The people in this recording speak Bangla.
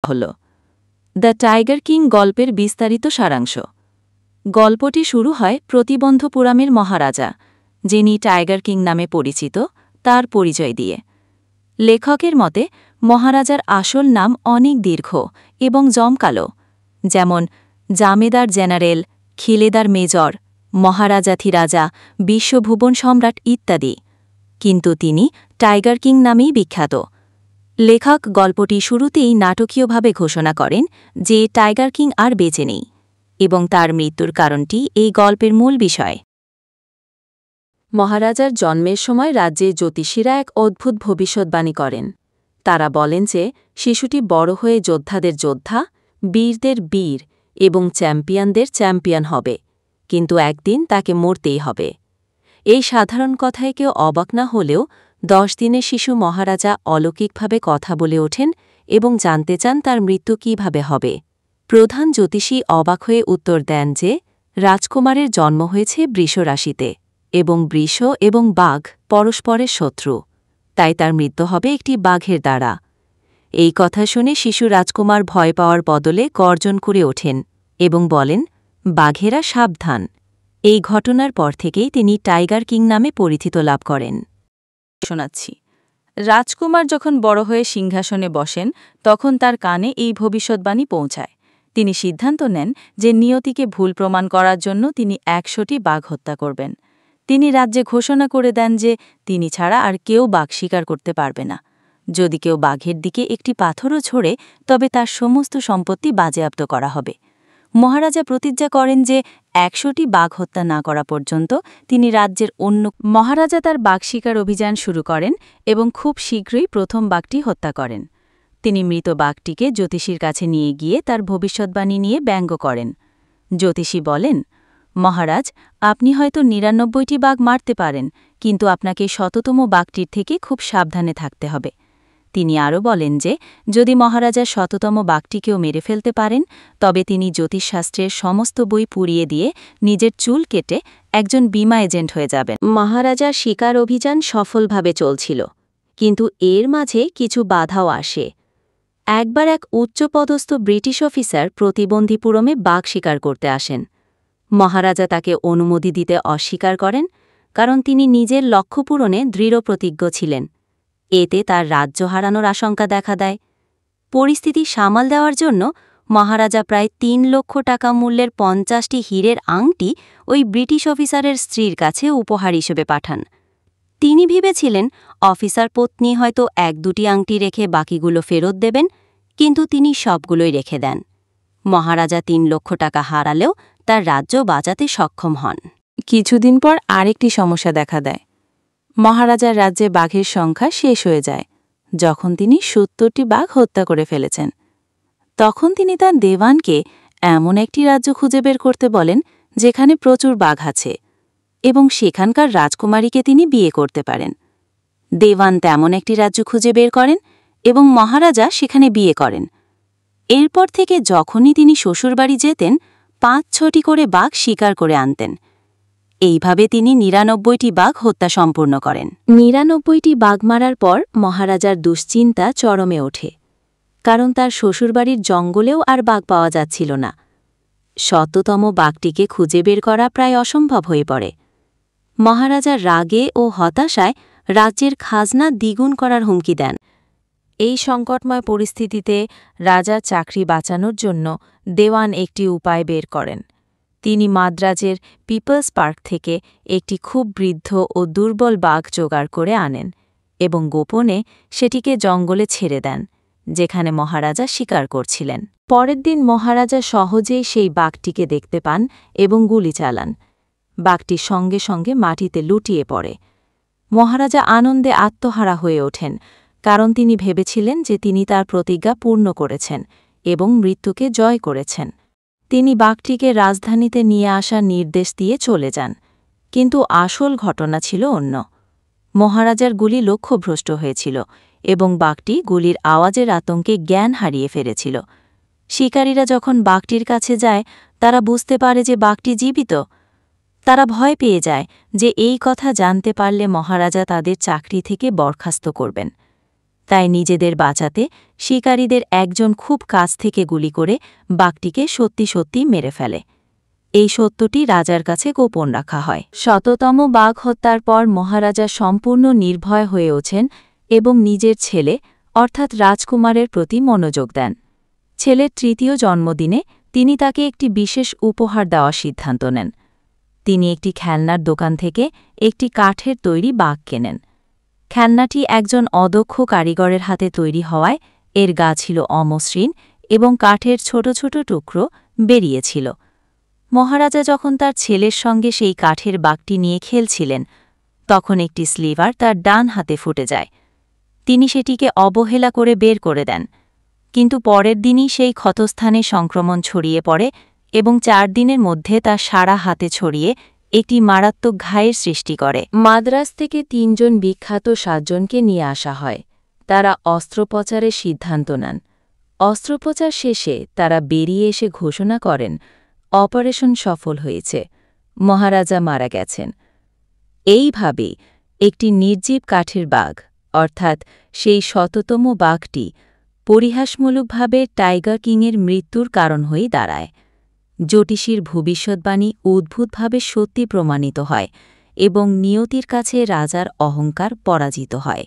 হল দ্য টাইগার কিং গল্পের বিস্তারিত সারাংশ। গল্পটি শুরু হয় প্রতিবন্ধপুরামের মহারাজা, যিনি টাইগার কিং নামে পরিচিত, তার পরিচয় দিয়ে। লেখকের মতে মহারাজার আসল নাম অনেক দীর্ঘ এবং জমকালো, যেমন জামেদার জেনারেল, খিলেদার মেজর, মহারাজাধিরাজা, বিশ্বভুবন সম্রাট ইত্যাদি, কিন্তু তিনি টাইগার কিং নামেই বিখ্যাত। লেখক গল্পটি শুরুতেই নাটকীয়ভাবে ঘোষণা করেন যে টাইগার কিং আর বেঁচে নেই, এবং তার মৃত্যুর কারণটি এই গল্পের মূল বিষয়। মহারাজার জন্মের সময় রাজ্যে জ্যোতিষীরা এক অদ্ভুত ভবিষ্যদ্বাণী করেন। তারা বলেন যে শিশুটি বড় হয়ে যোদ্ধাদের যোদ্ধা, বীরদের বীর এবং চ্যাম্পিয়নদের চ্যাম্পিয়ন হবে, কিন্তু একদিন তাকে মরতেই হবে। এই সাধারণ কথায় কেউ অবাক না হলেও 10 দিনের শিশু মহারাজা অলৌকিকভাবে কথা বলে ওঠেন এবং জানতে চান তার মৃত্যু কিভাবে হবে। প্রধান জ্যোতিষী অবাক হয়ে উত্তর দেন যে রাজকুমারের জন্ম হয়েছে বৃষ রাশিতে, এবং বৃষ এবং বাঘ পরস্পরের শত্রু, তাই তার মৃত্যু হবে একটি বাঘের দ্বারা। এই কথা শুনে শিশু রাজকুমার ভয় পাওয়ার বদলে গর্জন করে ওঠেন এবং বলেন, বাঘেরা সাবধান। এই ঘটনার পর থেকেই তিনি টাইগার কিং নামে পরিচিতি লাভ করেন। শোনাচ্ছি। রাজকুমার যখন বড় হয়ে সিংহাসনে বসেন, তখন তার কানে এই ভবিষ্যদ্বাণী পৌঁছায়। তিনি সিদ্ধান্ত নেন যে নিয়তিকে ভুল প্রমাণ করার জন্য তিনি 100টি বাঘ হত্যা করবেন। তিনি রাজ্যে ঘোষণা করে দেন যে তিনি ছাড়া আর কেউ বাঘ শিকার করতে পারবে না। যদি কেউ বাঘের দিকে একটি পাথরও ছোড়ে, তবে তার সমস্ত সম্পত্তি বাজেয়াপ্ত করা হবে। মহারাজা প্রতিজ্ঞা করেন যে 100টি বাঘ হত্যা না করা পর্যন্ত তিনি রাজ্যের অন্য। মহারাজা তার বাঘ শিকার অভিযান শুরু করেন এবং খুব শীঘ্রই প্রথম বাঘটি হত্যা করেন। তিনি মৃত বাঘটিকে জ্যোতিষীর কাছে নিয়ে গিয়ে তার ভবিষ্যদ্বাণী নিয়ে ব্যঙ্গ করেন। জ্যোতিষী বলেন, মহারাজ, আপনি হয়তো 99টি বাঘ মারতে পারেন, কিন্তু আপনাকে 100তম বাঘটির থেকে খুব সাবধানে থাকতে হবে। তিনি আরও বলেন যে যদি মহারাজা 100তম বাঘটিকেও মেরে ফেলতে পারেন, তবে তিনি জ্যোতিষশাস্ত্রের সমস্ত বই পুড়িয়ে দিয়ে নিজের চুল কেটে একজন বীমা এজেন্ট হয়ে যাবেন। মহারাজার শিকার অভিযান সফলভাবে চলছিল, কিন্তু এর মাঝে কিছু বাধাও আসে। একবার এক উচ্চপদস্থ ব্রিটিশ অফিসার প্রতিবন্ধীপুরমে বাঘ শিকার করতে আসেন। মহারাজা তাকে অনুমতি দিতে অস্বীকার করেন, কারণ তিনি নিজের লক্ষ্য পূরণে দৃঢ়প্রতিজ্ঞ ছিলেন। এতে তার রাজ্য হারানোর আশঙ্কা দেখা দেয়। পরিস্থিতি সামাল দেওয়ার জন্য মহারাজা প্রায় 3 লক্ষ টাকা মূল্যের 50টি হীরের আংটি ওই ব্রিটিশ অফিসারের স্ত্রীর কাছে উপহার হিসেবে পাঠান। তিনি ভেবেছিলেন অফিসার পত্নী হয়তো 1-2টি আংটি রেখে বাকিগুলো ফেরত দেবেন, কিন্তু তিনি সবগুলোই রেখে দেন। মহারাজা 3 লক্ষ টাকা হারালেও তার রাজ্য বাঁচাতে সক্ষম হন। কিছুদিন পর আরেকটি সমস্যা দেখা দেয়। মহারাজার রাজ্যে বাঘের সংখ্যা শেষ হয়ে যায়। যখন তিনি 70টি বাঘ হত্যা করে ফেলেছেন, তখন তিনি তার দেওয়ানকে এমন একটি রাজ্য খুঁজে বের করতে বলেন যেখানে প্রচুর বাঘ আছে, এবং সেখানকার রাজকুমারীকে তিনি বিয়ে করতে পারেন। দেওয়ান তেমন একটি রাজ্য খুঁজে বের করেন এবং মহারাজা সেখানে বিয়ে করেন। এরপর থেকে যখনই তিনি শ্বশুরবাড়ি যেতেন, 5-6টি করে বাঘ শিকার করে আনতেন। এইভাবে তিনি 99টি বাঘ হত্যা সম্পূর্ণ করেন। 99টি বাঘ মারার পর মহারাজার দুশ্চিন্তা চরমে ওঠে, কারণ তার শ্বশুরবাড়ির জঙ্গলেও আর বাঘ পাওয়া যাচ্ছিল না। 100তম বাঘটিকে খুঁজে বের করা প্রায় অসম্ভব হয়ে পড়ে। মহারাজা রাগে ও হতাশায় রাজ্যের খাজনা দ্বিগুণ করার হুমকি দেন। এই সংকটময় পরিস্থিতিতে রাজার চাকরি বাঁচানোর জন্য দেওয়ান একটি উপায় বের করেন। তিনি মাদ্রাজের পিপলস পার্ক থেকে একটি খুব বৃদ্ধ ও দুর্বল বাঘ জোগাড় করে আনেন এবং গোপনে সেটিকে জঙ্গলে ছেড়ে দেন, যেখানে মহারাজা শিকার করছিলেন। পরের দিন মহারাজা সহজেই সেই বাঘটিকে দেখতে পান এবং গুলি চালান। বাঘটি সঙ্গে সঙ্গে মাটিতে লুটিয়ে পড়ে। মহারাজা আনন্দে আত্মহারা হয়ে ওঠেন, কারণ তিনি ভেবেছিলেন যে তিনি তার প্রতিজ্ঞা পূর্ণ করেছেন এবং মৃত্যুকে জয় করেছেন। তিনি বাঘটিকে রাজধানীতে নিয়ে আসার নির্দেশ দিয়ে চলে যান, কিন্তু আসল ঘটনা ছিল অন্য। মহারাজার গুলি লক্ষ্যভ্রষ্ট হয়েছিল এবং বাঘটি গুলির আওয়াজের আতঙ্কে জ্ঞান হারিয়ে ফেলেছিল। শিকারীরা যখন বাঘটির কাছে যায়, তারা বুঝতে পারে যে বাঘটি জীবিত। তারা ভয় পেয়ে যায় যে এই কথা জানতে পারলে মহারাজা তাদের চাকরি থেকে বরখাস্ত করবেন। তাই নিজেদের বাঁচাতে শিকারীদের একজন খুব কাছ থেকে গুলি করে বাঘটিকে সত্যি সত্যি মেরে ফেলে। এই সত্যটি রাজার কাছে গোপন রাখা হয়। শততম বাঘ হত্যার পর মহারাজা সম্পূর্ণ নির্ভয় হয়ে ওঠেন এবং নিজের ছেলে অর্থাৎ রাজকুমারের প্রতি মনোযোগ দেন। ছেলের তৃতীয় জন্মদিনে তিনি তাকে একটি বিশেষ উপহার দেওয়ার সিদ্ধান্ত নেন। তিনি একটি খেলনার দোকান থেকে একটি কাঠের তৈরি বাঘ কেনেন। খেলনাটি একজন অদক্ষ কারিগরের হাতে তৈরি হওয়ায় এর গা ছিল অমসৃণ এবং কাঠের ছোট ছোট টুকরো বেরিয়েছিল। মহারাজা যখন তার ছেলের সঙ্গে সেই কাঠের বাঘটি নিয়ে খেলছিলেন, তখন একটি স্লিভার তার ডান হাতে ফুটে যায়। তিনি সেটিকে অবহেলা করে বের করে দেন, কিন্তু পরের দিনই সেই ক্ষতস্থানে সংক্রমণ ছড়িয়ে পড়ে এবং 4 দিনের মধ্যে তা সারা হাতে ছড়িয়ে একটি মারাত্মক ঘায়ের সৃষ্টি করে। মাদ্রাজ থেকে 3 জন বিখ্যাত সার্জনকে নিয়ে আসা হয়। তারা অস্ত্রোপচারের সিদ্ধান্ত নেন। অস্ত্রোপচার শেষে তারা বেরিয়ে এসে ঘোষণা করেন, অপারেশন সফল হয়েছে, মহারাজা মারা গেছেন। এইভাবে একটি নির্জীব কাঠের বাঘ অর্থাৎ সেই শততম বাঘটি পরিহাসমূলকভাবে টাইগার কিংয়ের মৃত্যুর কারণ হয়ে দাঁড়ায়। জ্যোতিষীর ভবিষ্যদ্বাণী অদ্ভুতভাবে সত্যি প্রমাণিত হয় এবং নিয়তির কাছে রাজার অহংকার পরাজিত হয়।